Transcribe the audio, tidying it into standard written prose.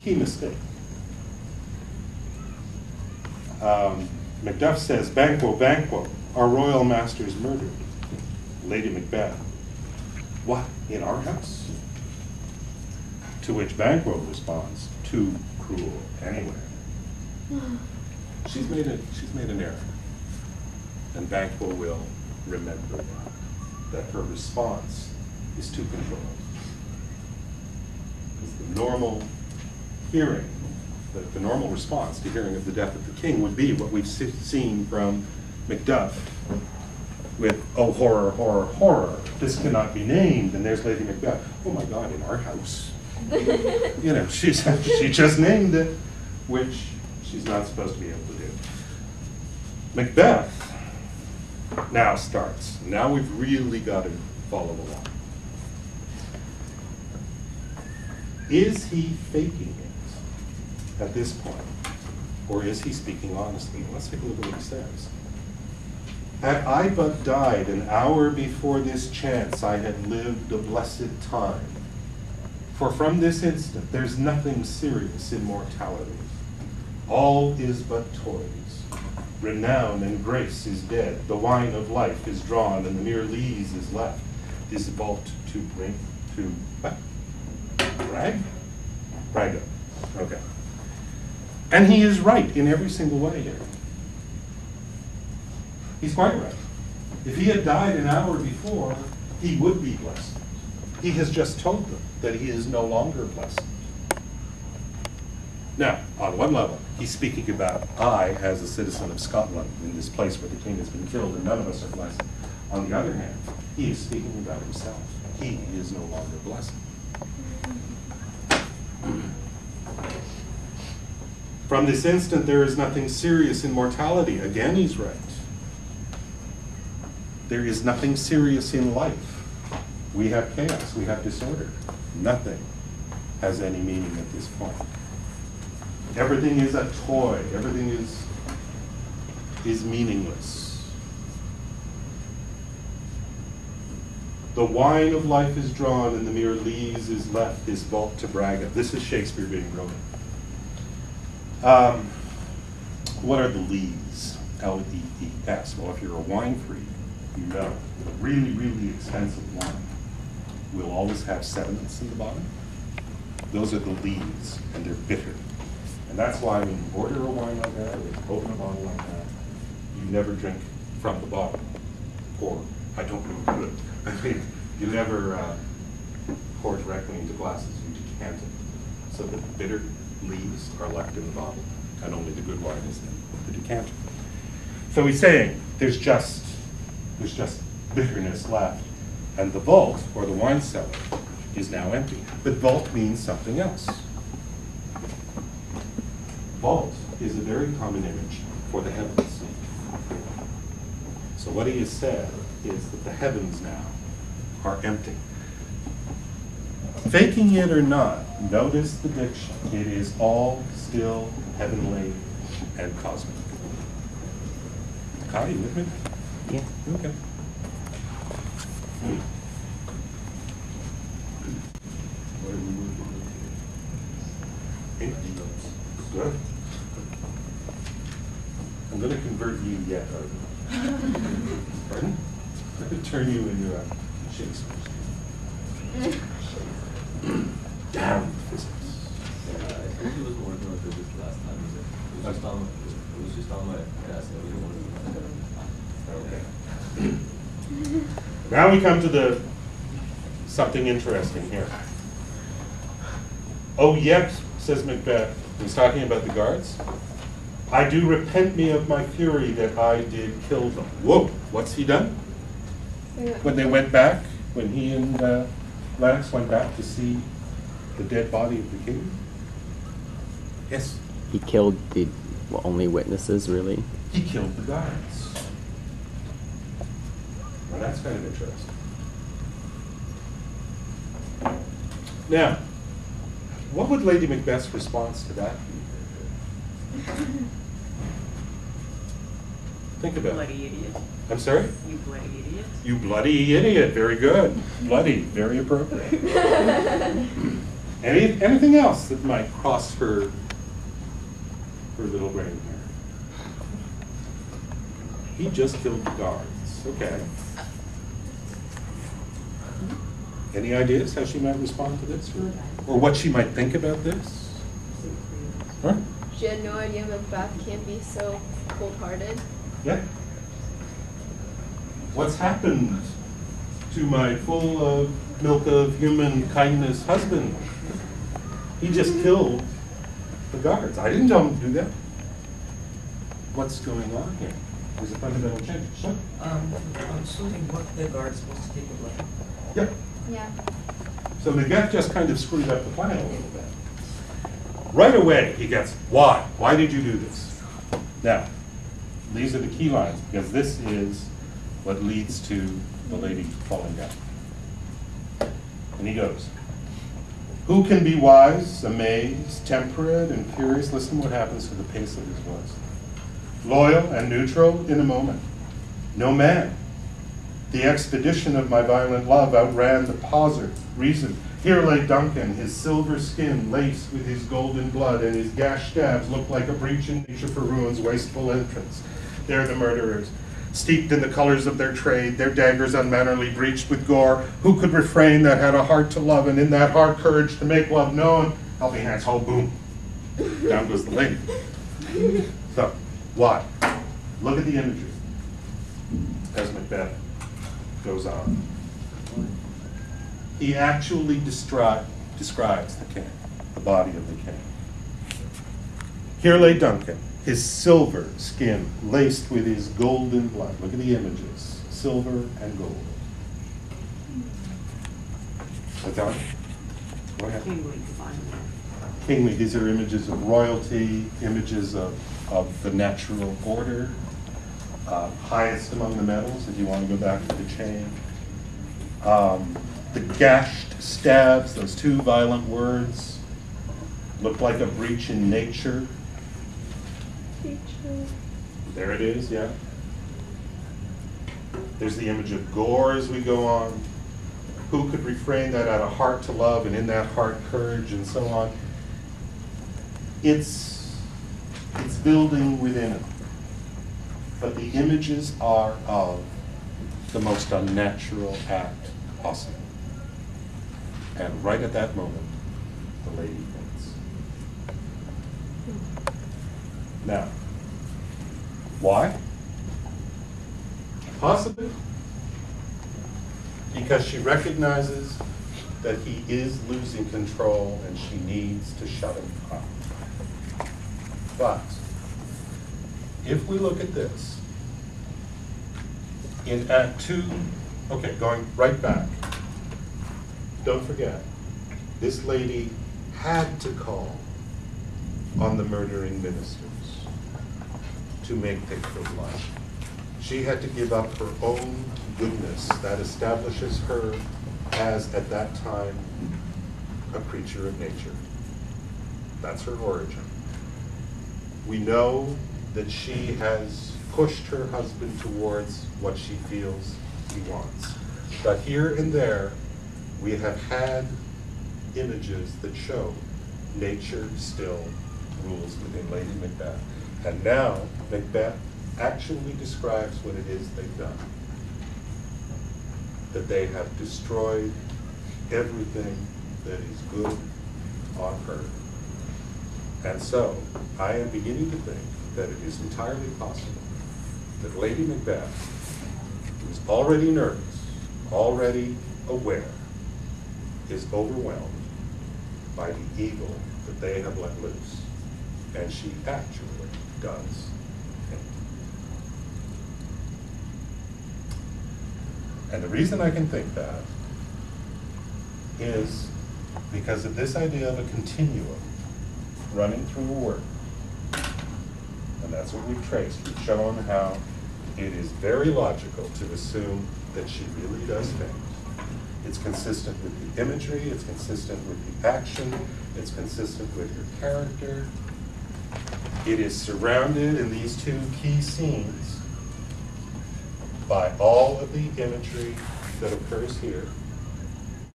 Key mistake. Macduff says, "Banquo, banquo, our royal master's murdered." Lady Macbeth, "What, in our house?" To which Banquo responds, "Too cruel anywhere." She's made an error. And Banquo will remember that her response is too controlled. Because the normal hearing, the normal response to hearing of the death of the king would be what we've seen from Macduff with, "Oh, horror, horror, horror, this cannot be named." And there's Lady Macbeth, "Oh my God, in our house." You know, she just named it, which she's not supposed to be able to do. Macbeth now starts. Now we've really got to follow along. Is he faking it at this point? Or is he speaking honestly? Let's take a look at what he says. "Had I but died an hour before this chance, I had lived a blessed time. For from this instant there's nothing serious in mortality. All is but toys. Renown and grace is dead. The wine of life is drawn, and the mere lees is left. This vault to bring to what? Brag? Braga. Okay. And he is right in every single way here. He's quite right. If he had died an hour before, he would be blessed. He has just told them that he is no longer blessed. Now, on one level, he's speaking about, I, as a citizen of Scotland, in this place where the king has been killed and none of us are blessed. On the other hand, he is speaking about himself. He is no longer blessed. From this instant, there is nothing serious in mortality. Again, he's right. There is nothing serious in life. We have chaos, we have disorder. Nothing has any meaning at this point. Everything is a toy. Everything is meaningless. The wine of life is drawn, and the mere lees is left. This vault to Braga. This is Shakespeare being brilliant. What are the lees? L-E-E-S. Well, if you're a wine freak, you know a really, really expensive wine will always have sediments in the bottom. Those are the lees, and they're bitter. And that's why when you order a wine like that, or you open a bottle like that, you never drink from the bottle. Or, I don't know good. I mean, you never pour directly into glasses, you decant it. So the bitter leaves are left in the bottle, and only the good wine is in the decanter. So he's saying, there's just bitterness left. And the vault, or the wine cellar, is now empty. But vault means something else. Vault is a very common image for the heavens. So what he has said is that the heavens now are empty. Faking it or not, notice the diction. It is all still heavenly and cosmic. Kai, you with me? Yeah. Okay. Good. I'm going to convert you yet, pardon? I'm going to turn you into a Shakespeare. Damn physics. I think he was working on physics last time. It was just on my desk. Okay. Now we come to something interesting here. "Oh, yet," says Macbeth, he's talking about the guards, "I do repent me of my fury that I did kill them." Whoa, what's he done? When they went back, when he and Lennox went back to see the dead body of the king? Yes? He killed the only witnesses, really? He killed the guards. Well, that's kind of interesting. Now, what would Lady Macbeth's response to that be? Think about it. Bloody idiot. I'm sorry? You bloody idiot. You bloody idiot. Very good. Bloody. Very appropriate. Anything else that might cross her little brain here? He just killed the guards. Okay. Any ideas how she might respond to this, or what she might think about this? Huh? She had no idea Macbeth can't be so cold-hearted. Yeah. What's happened to my full of milk of human kindness husband? He just killed the guards. I didn't tell him to do that. What's going on here? There's a fundamental change. What? I'm assuming what the guard's supposed to take the blame. Yep. Yeah. So Macbeth just kind of screwed up the plan a little bit. Right away, he gets, why? Why did you do this? Now, these are the key lines, because this is what leads to the lady falling down. And he goes, who can be wise, amazed, temperate, and curious? Listen what happens to the pace of his voice. Loyal and neutral in a moment. No man. The expedition of my violent love outran the pauser, reason. Here lay Duncan, his silver skin laced with his golden blood, and his gashed stabs looked like a breach in nature for ruin's wasteful entrance. There the murderers, steeped in the colors of their trade, their daggers unmannerly breached with gore. Who could refrain that had a heart to love, and in that heart courage to make love known? Helping hands, hold, boom. Down goes the lady. So, why? Look at the imagery as Macbeth goes on. He actually describes the king, the body of the king. Here lay Duncan, his silver skin laced with his golden blood. Look at the images, silver and gold. What's that? Go ahead. Kingly, these are images of royalty, images of the natural order, highest among the metals, if you want to go back to the chain. The gashed stabs, those two violent words, look like a breach in nature. There it is, yeah. There's the image of gore as we go on. Who could refrain that had a heart to love, and in that heart courage, and so on. It's building within it. But the images are of the most unnatural act possible. And right at that moment, the lady faints. Now, why? Possibly because she recognizes that he is losing control and she needs to shut him up. But if we look at this, in Act 2, okay, going right back, don't forget, this lady had to call on the murdering ministers to make Pickford life. She had to give up her own goodness that establishes her as, at that time, a creature of nature. That's her origin. We know that she has pushed her husband towards what she feels he wants. But here and there, we have had images that show nature still rules within Lady Macbeth. And now, Macbeth actually describes what it is they've done. That they have destroyed everything that is good on earth. And so, I am beginning to think that it is entirely possible that Lady Macbeth, who is already nervous, already aware, is overwhelmed by the evil that they have let loose. And she actually does faint. And the reason I can think that is because of this idea of a continuum running through a work. And that's what we've traced. We've shown how it is very logical to assume that she really does faint. It's consistent with the imagery, it's consistent with the action, it's consistent with her character. It is surrounded in these two key scenes by all of the imagery that occurs here.